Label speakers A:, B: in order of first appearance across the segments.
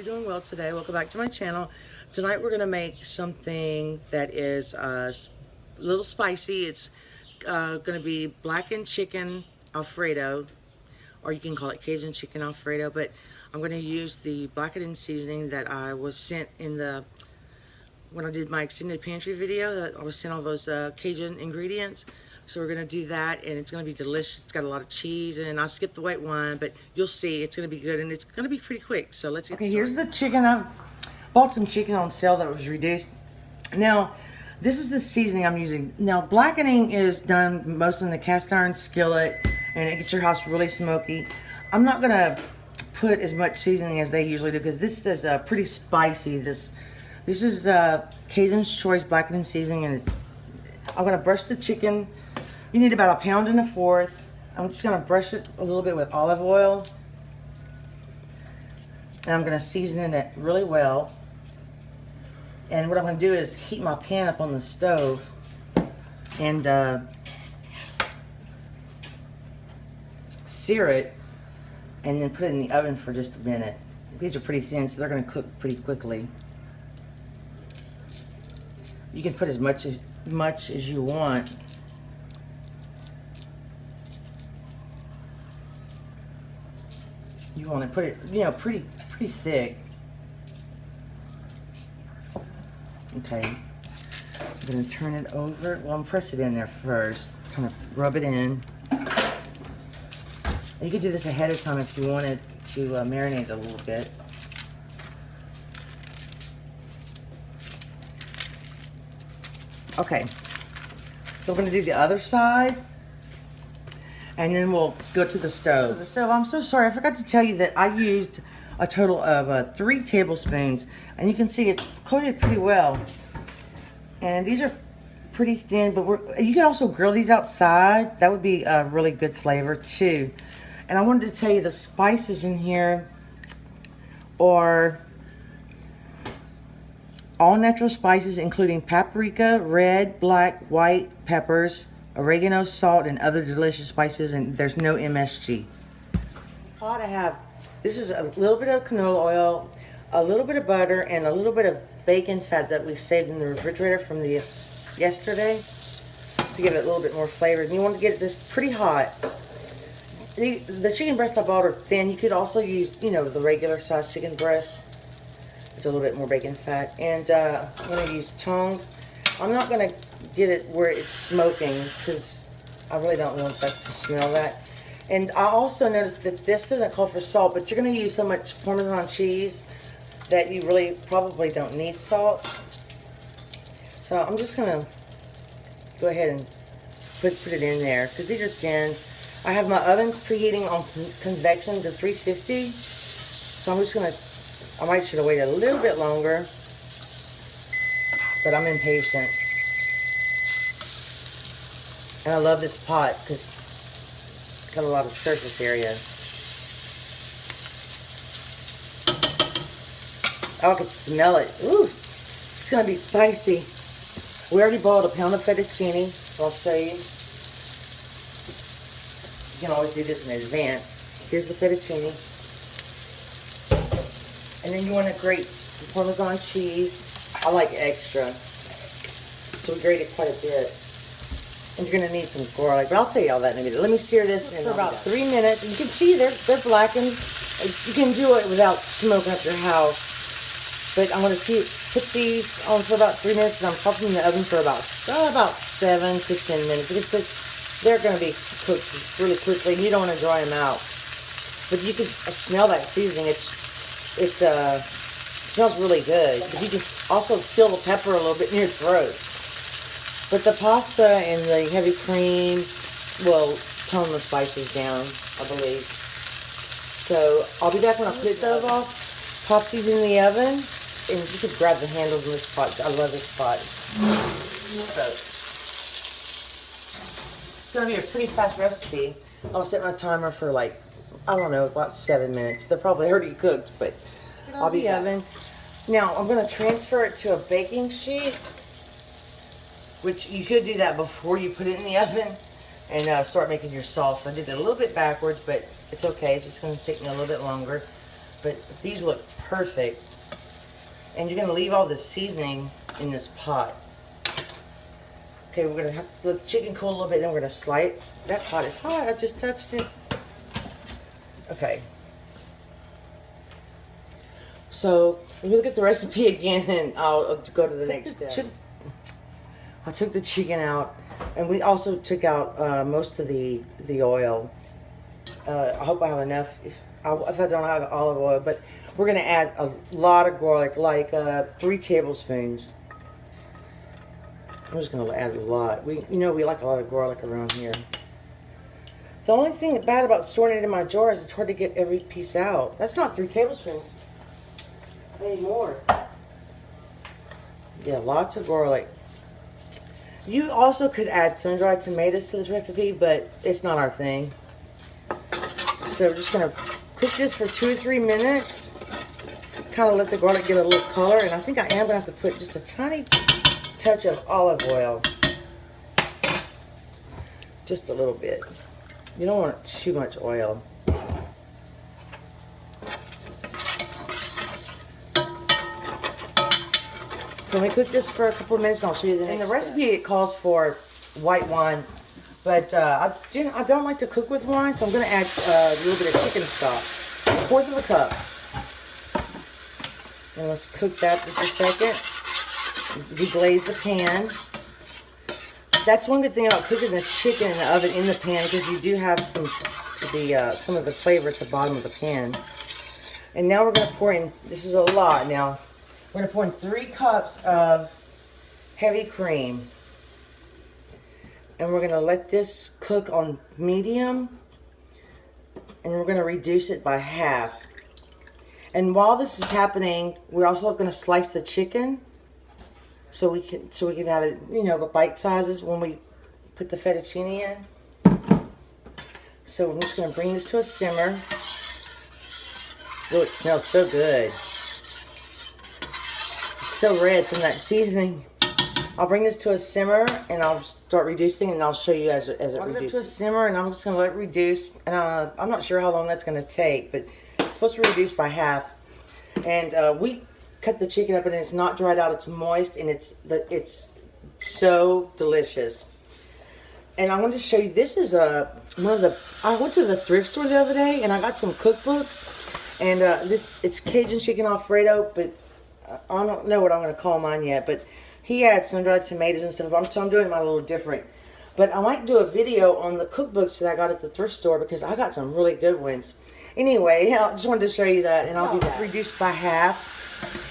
A: doing well today. Welcome back to my channel. Tonight we're going to make something that is a little spicy. It's going to be blackened chicken Alfredo, or you can call it Cajun chicken Alfredo, but I'm going to use the blackened seasoning that I was sent in the when I did my extended pantry video. That I was sent all those Cajun ingredients. So we're going to do that, and it's going to be delicious. It's got a lot of cheese, and I've skipped the white wine, but you'll see it's going to be good, and it's going to be pretty quick. So let's get started. Here's the chicken. I've bought some chicken on sale that was reduced. Now, this is the seasoning I'm using. Now, blackening is done mostly in the cast iron skillet, and it gets your house really smoky. I'm not going to put as much seasoning as they usually do, because this is pretty spicy. This is Cajun's Choice blackening seasoning, and I'm going to brush the chicken. You need about 1.25 pounds. I'm just going to brush it a little bit with olive oil. And I'm going to season it really well. And what I'm going to do is heat my pan up on the stove and sear it, and then put it in the oven for just a minute. These are pretty thin, so they're going to cook pretty quickly. You can put as much as you want. You want to put it, pretty thick. Okay, I'm going to turn it over. Well, I'm press it in there first. Kind of rub it in. And you could do this ahead of time if you wanted to marinate a little bit. Okay, so I'm going to do the other side, and then we'll go to the stove. So I'm so sorry, I forgot to tell you that I used a total of 3 tablespoons, and you can see it's coated pretty well. And these are pretty thin, but you can also grill these outside. That would be a really good flavor too. And I wanted to tell you the spices in here are all natural spices, including paprika, red, black, white peppers, oregano, salt, and other delicious spices, and there's no MSG. Pot I have, this is a little bit of canola oil, a little bit of butter, and a little bit of bacon fat that we saved in the refrigerator from the yesterday to give it a little bit more flavor. And you want to get this pretty hot. The chicken breast I bought are thin. You could also use, the regular size chicken breast. It's a little bit more bacon fat. And I'm going to use tongs. I'm not going to get it where it's smoking, because I really don't want that to smell that. And I also noticed that this doesn't call for salt, but you're going to use so much Parmesan cheese that you really probably don't need salt. So I'm just going to go ahead and put it in there, because these are thin. I have my oven preheating on convection to 350. So I'm just going to, I might should have waited a little bit longer, but I'm impatient. And I love this pot because it's got a lot of surface area. Oh, I can smell it. Ooh, it's going to be spicy. We already bought a pound of fettuccine, so I'll show you. You can always do this in advance. Here's the fettuccine. And then you want to grate some Parmesan cheese. I like extra, so we grate it quite a bit. And you're going to need some garlic, but I'll tell you all that in a minute. Let me sear this for about 3 minutes. And you can see they're blackened. You can do it without smoking up your house. But I'm going to put these on for about 3 minutes, and I'm popping in the oven for about 7 to 10 minutes. They're going to be cooked really quickly, and you don't want to dry them out. But you can smell that seasoning. It smells really good. But you can also feel the pepper a little bit in your throat. But the pasta and the heavy cream will tone the spices down, I believe. So I'll be back when I put the stove off. Pop these in the oven, and you can grab the handles in this pot. I love this pot. So it's going to be a pretty fast recipe. I'll set my timer for I don't know, about 7 minutes. They're probably already cooked, but I'll be oven. Now I'm going to transfer it to a baking sheet, which you could do that before you put it in the oven and start making your sauce. I did it a little bit backwards, but it's okay. It's just going to take me a little bit longer. but these look perfect. And you're gonna leave all the seasoning in this pot. Okay, we're gonna have to let the chicken cool a little bit, then we're gonna slide. That pot is hot, I just touched it. Okay. So, we'll look at the recipe again and I'll go to the next step. I took the chicken out, and we also took out most of the oil. I hope I have enough. If I don't have olive oil, but we're gonna add a lot of garlic, like 3 tablespoons. I'm just gonna add a lot. We like a lot of garlic around here. The only thing bad about storing it in my jar is it's hard to get every piece out. That's not 3 tablespoons. I need more. Yeah, lots of garlic. You also could add sun-dried tomatoes to this recipe, but it's not our thing. So we're just gonna cook this for 2 or 3 minutes. Kind of let the garlic get a little color, and I think I am gonna have to put just a tiny touch of olive oil. Just a little bit. You don't want too much oil. So we cook this for a couple of minutes, and I'll show you the next. In the recipe, it calls for white wine, but I don't like to cook with wine, so I'm going to add a little bit of chicken stock, 1/4 of a cup. And let's cook that just a second. Deglaze the pan. That's one good thing about cooking the chicken in the oven in the pan, because you do have some of the flavor at the bottom of the pan. And now we're going to pour in. This is a lot now. We're going to pour in 3 cups of heavy cream. And we're going to let this cook on medium. And we're going to reduce it by half. And while this is happening, we're also going to slice the chicken. So we can have it, bite sizes when we put the fettuccine in. So I'm just going to bring this to a simmer. Oh, it smells so good. It's so red from that seasoning. I'll bring this to a simmer and I'll start reducing, and I'll show you as it reduces. I'll bring it to a simmer and I'm just going to let it reduce. And I'm not sure how long that's going to take, but it's supposed to reduce by half. And we cut the chicken up, and it's not dried out, it's moist, and it's so delicious. And I wanted to show you, this is I went to the thrift store the other day, and I got some cookbooks, and it's Cajun chicken Alfredo, but I don't know what I'm going to call mine yet, but he had sun-dried tomatoes and stuff. So I'm doing mine a little different. But I might do a video on the cookbooks that I got at the thrift store, because I got some really good ones. Anyway, I just wanted to show you that, and I'll do that. Reduced by half.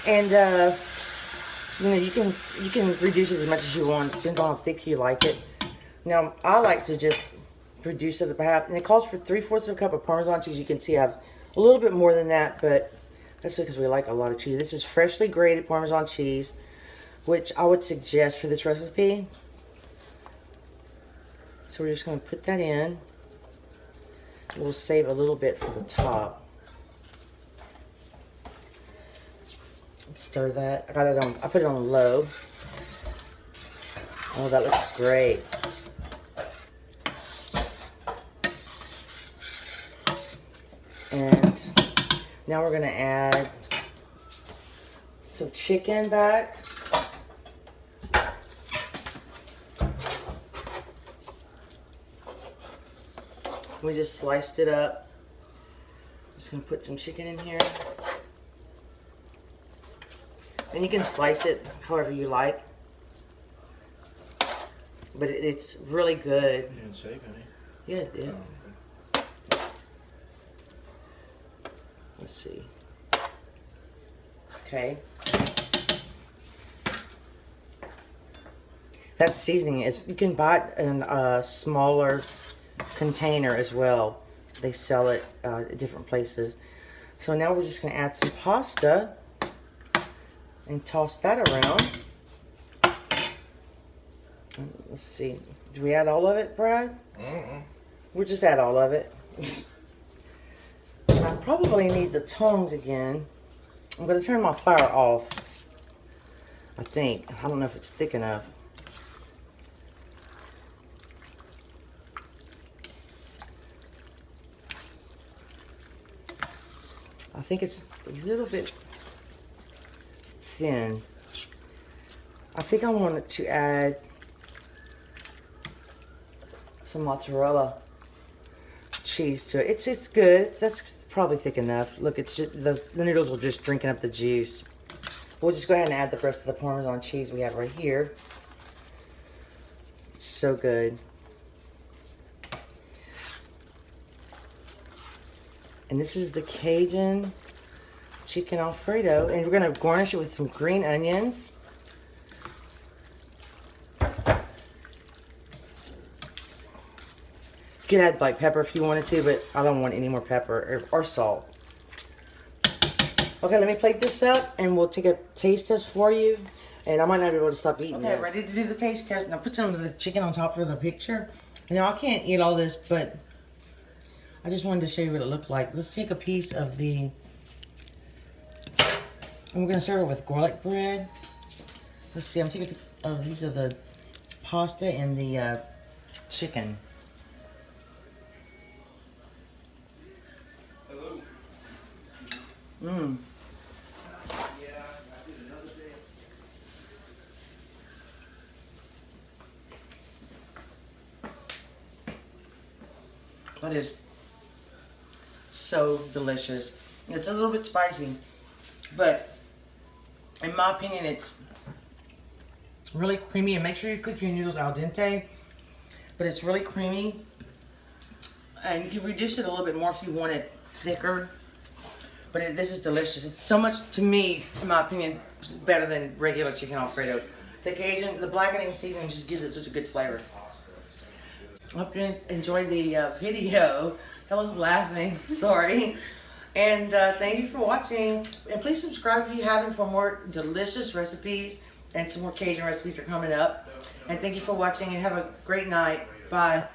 A: And you can reduce it as much as you want, depending on how thick you like it. Now I like to just reduce it by half, and it calls for 3/4 of a cup of Parmesan cheese. You can see I have a little bit more than that, but that's because we like a lot of cheese. This is freshly grated Parmesan cheese, which I would suggest for this recipe. So we're just going to put that in. We'll save a little bit for the top. Stir that. I put it on low. Oh, that looks great. And now we're going to add some chicken back. We just sliced it up. Just going to put some chicken in here. And you can slice it however you like. But it's really good.
B: You didn't say, honey?
A: Yeah, it did.
B: Oh, okay.
A: Let's see. Okay. That seasoning is, you can buy it in a smaller container as well. They sell it at different places. So now we're just going to add some pasta and toss that around. Let's see. Do we add all of it, Brad? We'll just add all of it. I probably need the tongs again. I'm going to turn my fire off. I think. I don't know if it's thick enough. I think it's a little bit thin. I think I wanted to add some mozzarella cheese to it. It's good. That's probably thick enough. Look, it's just, the noodles will just drinking up the juice. We'll just go ahead and add the rest of the Parmesan cheese we have right here. It's so good. And this is the Cajun chicken Alfredo, and we're gonna garnish it with some green onions. You could add like pepper if you wanted to, but I don't want any more pepper or salt. Okay, let me plate this up and we'll take a taste test for you. And I might not be able to stop eating. Okay, ready to do the taste test. Now put some of the chicken on top for the picture. Now I can't eat all this, but I just wanted to show you what it looked like. Let's take a piece of the, and we're gonna serve it with garlic bread. Let's see, I'm taking, oh, these are the pasta and the chicken. Mmm. That is so delicious. It's a little bit spicy, but in my opinion, it's really creamy. And make sure you cook your noodles al dente, but it's really creamy. And you can reduce it a little bit more if you want it thicker. But this is delicious. It's so much, to me, in my opinion, better than regular chicken Alfredo. The Cajun, the blackening seasoning just gives it such a good flavor. I hope you enjoyed the video. I was laughing, sorry. And thank you for watching. And please subscribe if you haven't for more delicious recipes. And some more Cajun recipes are coming up. And thank you for watching and have a great night. Bye.